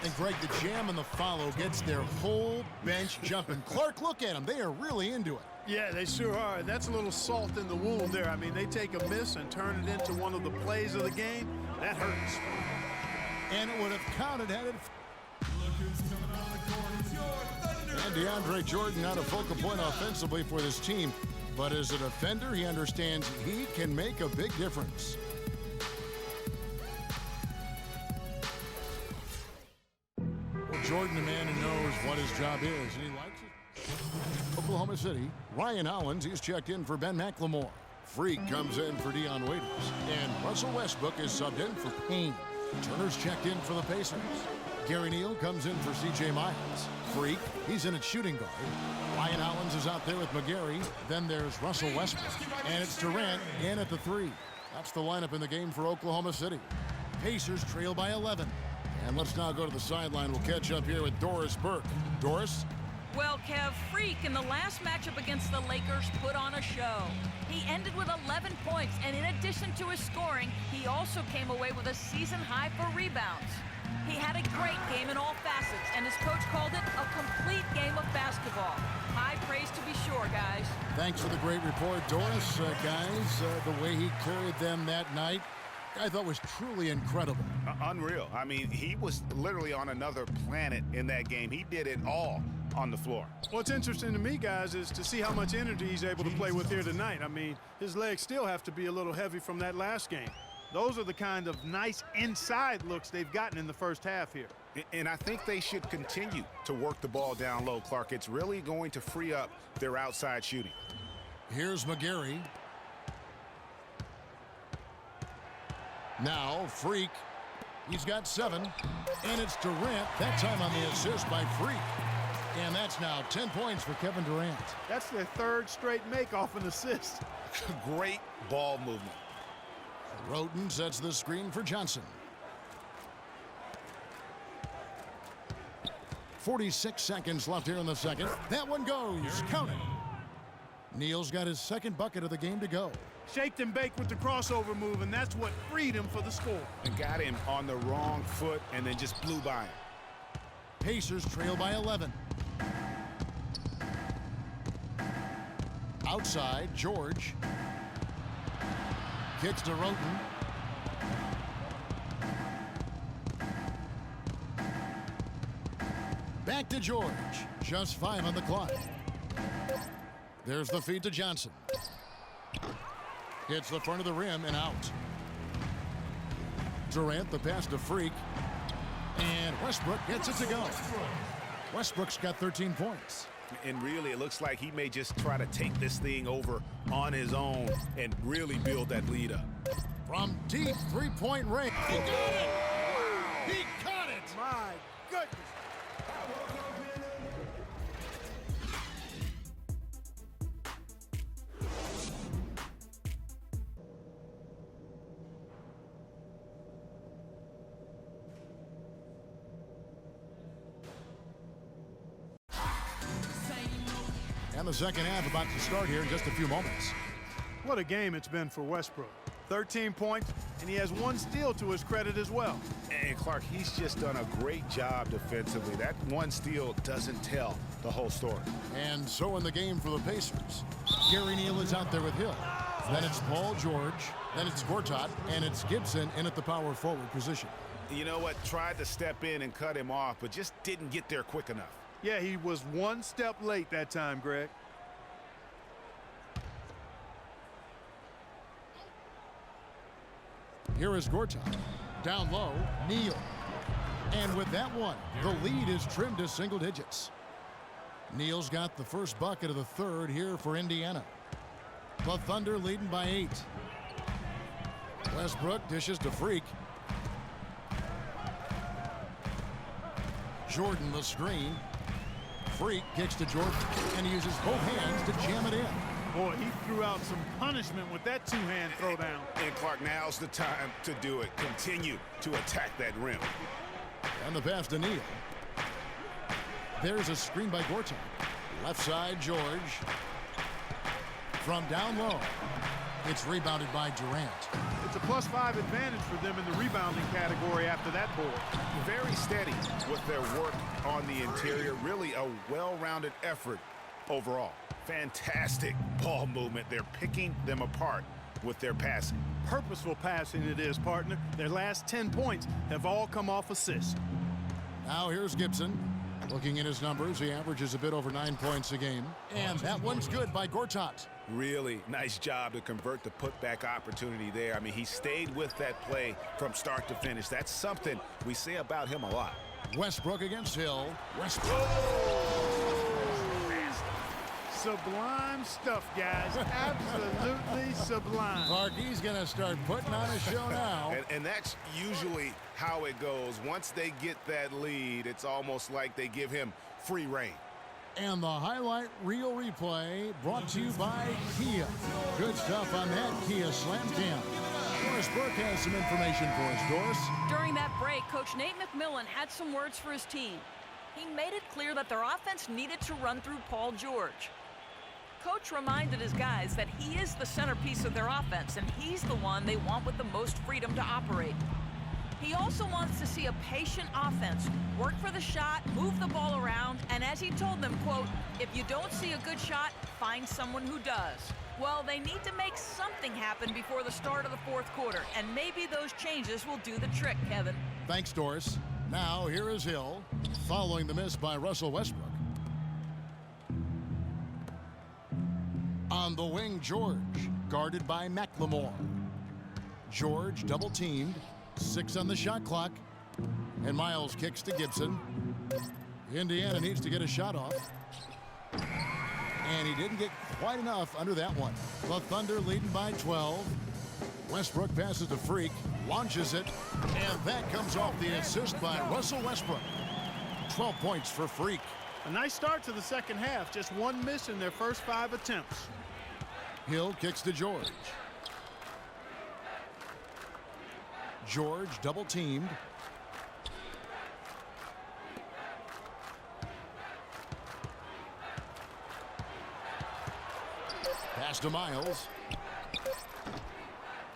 And Greg, the jam and the follow gets their whole bench jumping. Clark, look at them. They are really into it. Yeah, they sure are. That's a little salt in the wound there. I mean, they take a miss and turn it into one of the plays of the game. That hurts. And it would have counted had it. And DeAndre Jordan not a focal point offensively for this team. But as a defender, he understands he can make a big difference. Well, Jordan, a man who knows what his job is, and he likes it. Oklahoma City, Ryan Hollins, he's checked in for Ben McLemore. Freak comes in for Dion Waiters. And Russell Westbrook is subbed in for Payne. Turner's checked in for the Pacers. Gary Neal comes in for C.J. Miles. Freak, he's in at shooting guard. Ryan Hollins is out there with McGarry. Then there's Russell Westbrook. And it's Durant in at the 3. That's the lineup in the game for Oklahoma City. Pacers trail by 11. And let's now go to the sideline. We'll catch up here with Doris Burke. Doris? Well, Kev, Freak in the last matchup against the Lakers put on a show. He ended with 11 points, and in addition to his scoring, he also came away with a season high for rebounds. He had a great game in all facets, and his coach called it a complete game of basketball. High praise to be sure, guys. Thanks for the great report, Doris. Guys, the way he carried them that night, I thought was truly incredible. Unreal. I mean, he was literally on another planet in that game. He did it all on the floor. What's interesting to me, guys, is to see how much energy he's able to play with here tonight. I mean, his legs still have to be a little heavy from that last game. Those are the kind of nice inside looks they've gotten in the first half here. And I think they should continue to work the ball down low, Clark. It's really going to free up their outside shooting. Here's McGarry. Now, Freak. He's got 7. And it's Durant, that time on the assist by Freak. And that's now 10 points for Kevin Durant. That's their 3rd straight make off an assist. Great ball movement. Roten sets the screen for Johnson. 46 seconds left here in the second. That one goes. Count it. Neal's got his 2nd bucket of the game to go. Shaked and baked with the crossover move, and that's what freed him for the score. And got him on the wrong foot and then just blew by him. Pacers trail by 11. Outside, George. Kicks to Roten. Back to George. Just 5 on the clock. There's the feed to Johnson. Hits the front of the rim and out. Durant, the pass to Freak. And Westbrook gets it to go. Westbrook's got 13 points. And really, it looks like he may just try to take this thing over on his own and really build that lead up. From deep three-point range. He got it! Wow. He got it! My goodness. And the second half about to start here in just a few moments. What a game it's been for Westbrook. 13 points, and he has 1 steal to his credit as well. And Clark, he's just done a great job defensively. That 1 steal doesn't tell the whole story. And so in the game for the Pacers, Gary Neal is out there with Hill. Then it's Paul George. Then it's Gortat. And it's Gibson in at the power forward position. You know what? Tried to step in and cut him off, but just didn't get there quick enough. Yeah, he was 1 step late that time, Greg. Here is Gortat. Down low, Neal. And with that one, the lead is trimmed to single digits. Neal's got the first bucket of the 3rd here for Indiana. The Thunder leading by 8. Westbrook dishes to Freak. Jordan the screen. Freak kicks to Jordan and he uses both hands to jam it in. Boy, he threw out some punishment with that 2-hand throwdown. And Clark, now's the time to do it. Continue to attack that rim. And the pass to Neal. There's a screen by Gortat. Left side, George. From down low, it's rebounded by Durant. It's a +5 advantage for them in the rebounding category after that board. Very steady with their work on the interior. Really a well-rounded effort overall. Fantastic ball movement. They're picking them apart with their passing. Purposeful passing it is, partner. Their last 10 points have all come off assists. Now here's Gibson. Looking at his numbers, he averages a bit over 9 points a game. And that one's good by Gortat. Really nice job to convert the putback opportunity there. I mean, he stayed with that play from start to finish. That's something we say about him a lot. Westbrook against Hill. Westbrook. Sublime stuff, guys. Absolutely sublime. Clark, he's going to start putting on a show now. And that's usually how it goes. Once they get that lead, it's almost like they give him free reign. And the highlight reel replay brought to you by Kia. Good stuff on that Kia Slam Cam. Doris Burke has some information for us, Doris. During that break, Coach Nate McMillan had some words for his team. He made it clear that their offense needed to run through Paul George. Coach reminded his guys that he is the centerpiece of their offense, and he's the one they want with the most freedom to operate. He also wants to see a patient offense, work for the shot, move the ball around, and as he told them, quote, if you don't see a good shot, find someone who does. Well, they need to make something happen before the start of the fourth quarter, and maybe those changes will do the trick, Kevin. Thanks, Doris. Now here is Hill, following the miss by Russell Westbrook. On the wing, George, guarded by McLemore. George double-teamed, 6 on the shot clock, and Miles kicks to Gibson. Indiana needs to get a shot off, and he didn't get quite enough under that one. The Thunder leading by 12. Westbrook passes to Freak, launches it, and that comes off the assist by Russell Westbrook. 12 points for Freak. A nice start to the second half. Just one miss in their first 5 attempts. Hill kicks to George. George double-teamed. Pass to Miles.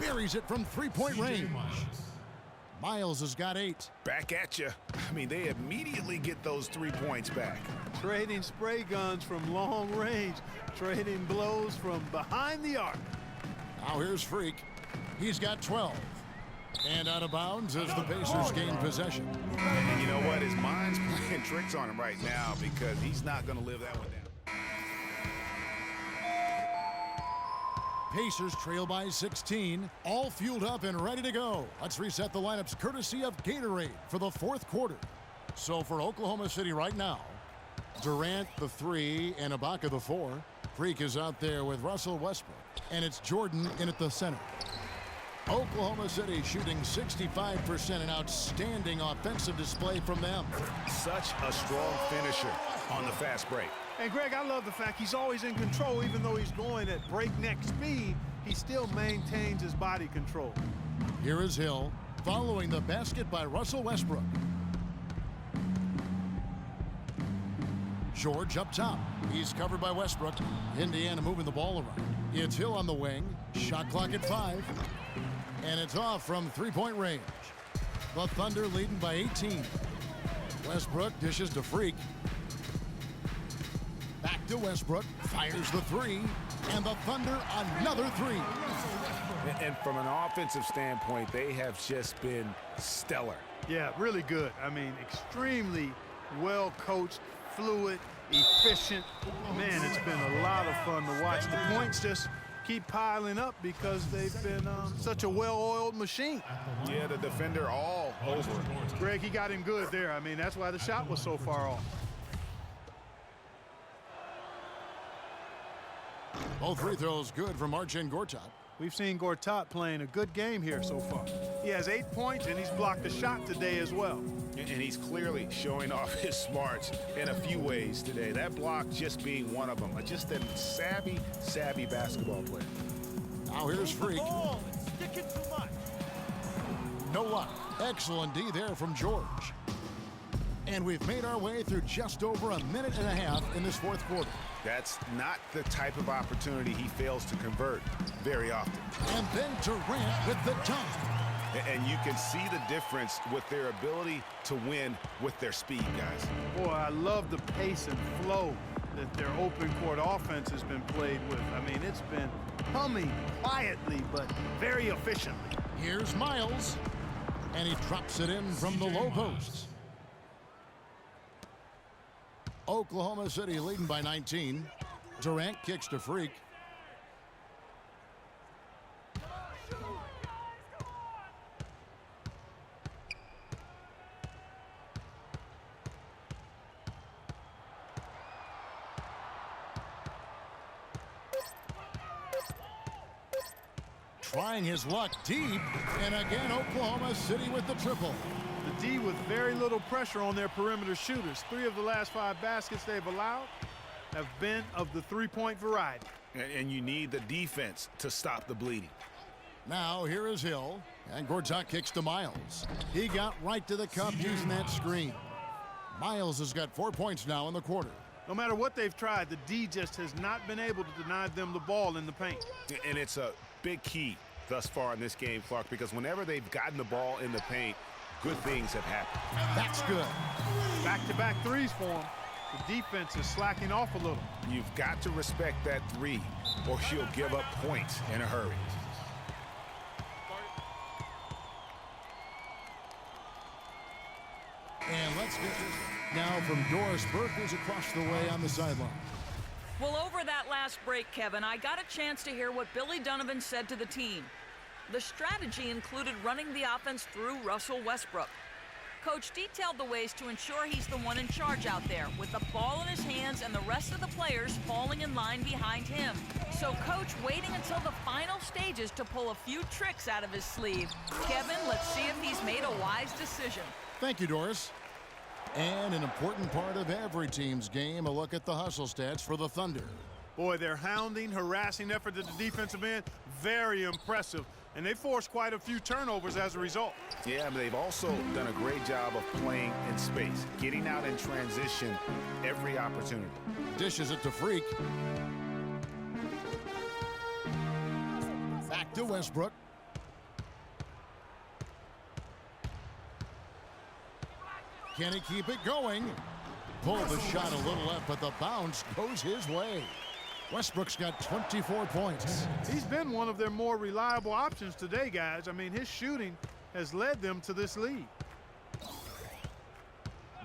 Buries it from three-point range. Miles has got 8. Back at you. I mean, they immediately get those 3 points back. Trading spray guns from long range. Trading blows from behind the arc. Now here's Freak. He's got 12. And out of bounds as the Pacers gain possession. And you know what? His mind's playing tricks on him right now because he's not going to live that one down. Pacers trail by 16, all fueled up and ready to go. Let's reset the lineups courtesy of Gatorade for the fourth quarter. So for Oklahoma City right now, Durant the 3 and Ibaka the 4. Freak is out there with Russell Westbrook, and it's Jordan in at the center. Oklahoma City shooting 65%, an outstanding offensive display from them. Such a strong finisher on the fast break. And Greg, I love the fact he's always in control. Even though he's going at breakneck speed, he still maintains his body control. Here is Hill, following the basket by Russell Westbrook. George up top. He's covered by Westbrook. Indiana moving the ball around. It's Hill on the wing. Shot clock at 5. And it's off from three-point range. The Thunder leading by 18. Westbrook dishes to Freak. Back to Westbrook. Fires the 3. And the Thunder another 3. And from an offensive standpoint, they have just been stellar. Yeah, really good. I mean, extremely well coached, fluid, efficient. Man, it's been a lot of fun to watch. The points just keep piling up because they've been such a well-oiled machine. Yeah, the defender all over it. Greg, he got him good there. I mean, that's why the shot was so far off. Both free throws good from Marcin Gortat. We've seen Gortat playing a good game here so far. He has 8 points, and he's blocked a shot today as well. And he's clearly showing off his smarts in a few ways today. That block just being one of them. Just a savvy basketball player. Now here's Freak. No luck. Excellent D there from George. And we've made our way through just over a minute and a half in this fourth quarter. That's not the type of opportunity he fails to convert very often. And then Durant with the dunk. And you can see the difference with their ability to win with their speed, guys. Boy, I love the pace and flow that their open court offense has been played with. I mean, it's been humming quietly, but very efficiently. Here's Miles. And he drops it in from the low post. Oklahoma City leading by 19. Durant kicks to Freak. Trying his luck deep, and again Oklahoma City with the triple. The D with very little pressure on their perimeter shooters. 3 of the last 5 baskets they've allowed have been of the three-point variety. And you need the defense to stop the bleeding. Now here is Hill, and Gortat kicks to Miles. He got right to the cup using that screen. Miles has got 4 points now in the quarter. No matter what they've tried, the D just has not been able to deny them the ball in the paint. And it's a big key thus far in this game, Clark, because whenever they've gotten the ball in the paint, good things have happened. That's good. Back-to-back threes for them. The defense is slacking off a little. You've got to respect that 3, or you'll give up points in a hurry. And let's get this now from Doris Burke, who's across the way on the sideline. Well, over that last break, Kevin, I got a chance to hear what Billy Donovan said to the team. The strategy included running the offense through Russell Westbrook. Coach detailed the ways to ensure he's the one in charge out there, with the ball in his hands and the rest of the players falling in line behind him. So Coach waiting until the final stages to pull a few tricks out of his sleeve. Kevin, let's see if he's made a wise decision. Thank you, Doris. And an important part of every team's game, a look at the hustle stats for the Thunder. Boy, their hounding, harassing effort at the defensive end, very impressive. And they forced quite a few turnovers as a result. Yeah, but they've also done a great job of playing in space, getting out in transition every opportunity. Dishes it to Freak. Back to Westbrook. Can he keep it going? Pulled the shot a little left, but the bounce goes his way. Westbrook's got 24 points. He's been one of their more reliable options today, guys. I mean, his shooting has led them to this lead.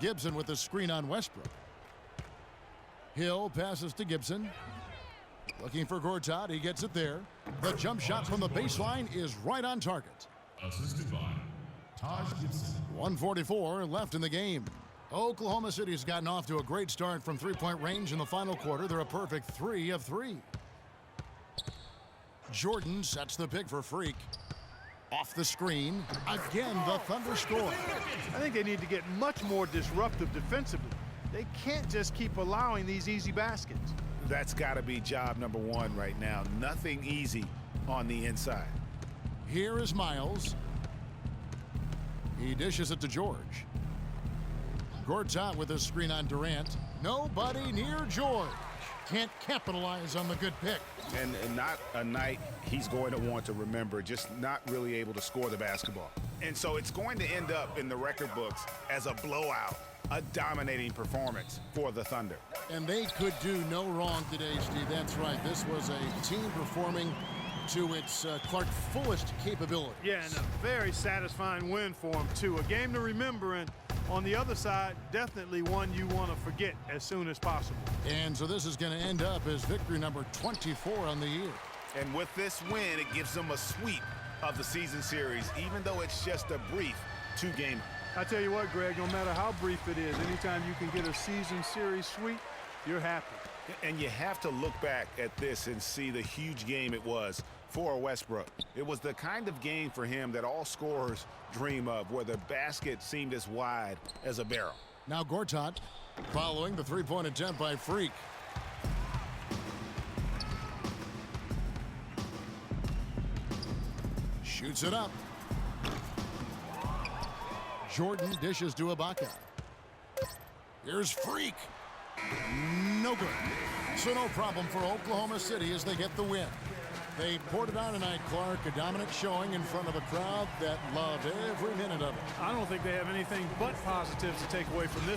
Gibson with the screen on Westbrook. Hill passes to Gibson. Looking for Gortat. He gets it there. The jump shot from the baseline is right on target. Assisted by Taj Gibson. 1:44 left in the game. Oklahoma City's gotten off to a great start from three-point range in the final quarter. They're a perfect 3 of 3. Jordan sets the pick for Freak. Off the screen. Again, the Thunder score. I think they need to get much more disruptive defensively. They can't just keep allowing these easy baskets. That's got to be job number 1 right now. Nothing easy on the inside. Here is Miles. He dishes it to George. Gortat with a screen on Durant. Nobody near George. Can't capitalize on the good pick. And not a night he's going to want to remember, just not really able to score the basketball. And so it's going to end up in the record books as a blowout, a dominating performance for the Thunder. And they could do no wrong today, Steve. That's right. This was a team performing to its Clark fullest capability. Yeah, and a very satisfying win for them, too. A game to remember, and on the other side, definitely one you want to forget as soon as possible. And so this is going to end up as victory number 24 on the year. And with this win, it gives them a sweep of the season series, even though it's just a brief 2-game. I tell you what, Greg, no matter how brief it is, anytime you can get a season series sweep, you're happy. And you have to look back at this and see the huge game it was for Westbrook. It was the kind of game for him that all scorers dream of, where the basket seemed as wide as a barrel. Now Gortat following the three-point attempt by Freak. Shoots it up. Jordan dishes to Ibaka. Here's Freak. No good. So no problem for Oklahoma City as they get the win. They poured it on tonight, Clark. A dominant showing in front of a crowd that loved every minute of it. I don't think they have anything but positives to take away from this.